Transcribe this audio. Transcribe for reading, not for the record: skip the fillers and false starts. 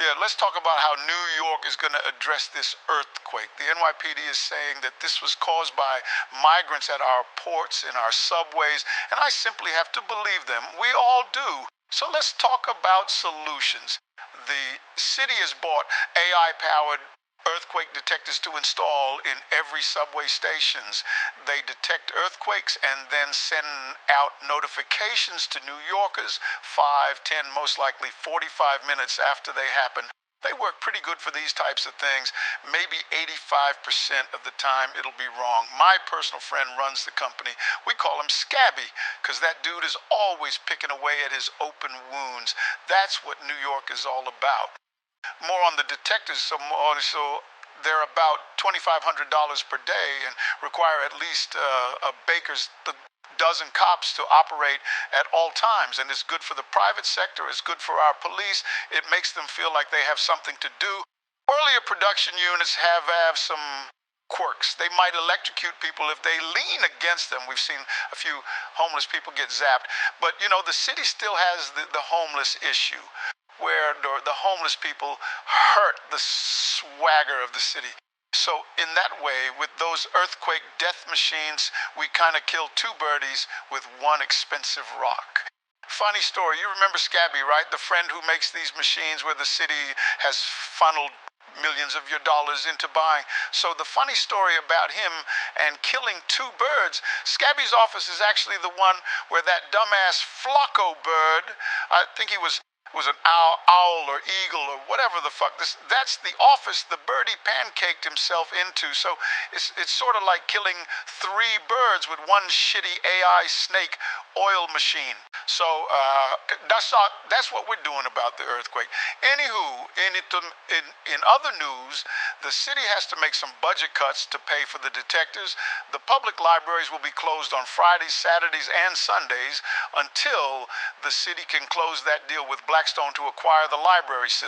Yeah, let's talk about how New York is going to address this earthquake. The NYPD is saying that this was caused by migrants at our ports, in our subways, and I simply have to believe them. We all do. So let's talk about solutions. The city has bought AI-powered earthquake detectors to install in every subway stations. They detect earthquakes and then send out notifications to New Yorkers 5, 10, most likely 45 minutes after they happen. They work pretty good for these types of things. Maybe 85% of the time it'll be wrong. My personal friend runs the company. We call him Scabby because that dude is always picking away at his open wounds. That's what New York is all about. More on the detectives, so they're about $2,500 per day and require at least a baker's dozen cops to operate at all times. And it's good for the private sector, it's good for our police. It makes them feel like they have something to do. Earlier production units have some quirks. They might electrocute people if they lean against them. We've seen a few homeless people get zapped. But you know, the city still has the homeless issue, where the homeless people hurt the swagger of the city. So in that way, with those earthquake death machines, we kind of kill two birdies with one expensive rock. Funny story, you remember Scabby, right? The friend who makes these machines where the city has funneled millions of your dollars into buying. So the funny story about him and killing two birds, Scabby's office is actually the one where that dumbass Flocko bird, I think he was an owl or eagle or whatever the fuck. That's the office the birdie pancaked himself into. So it's sort of like killing three birds with one shitty AI snake oil machine. So that's what we're doing about the earthquake. Anywho, in other news, the city has to make some budget cuts to pay for the detectives. The public libraries will be closed on Fridays, Saturdays, and Sundays until the city can close that deal with Blackstone to acquire the library system.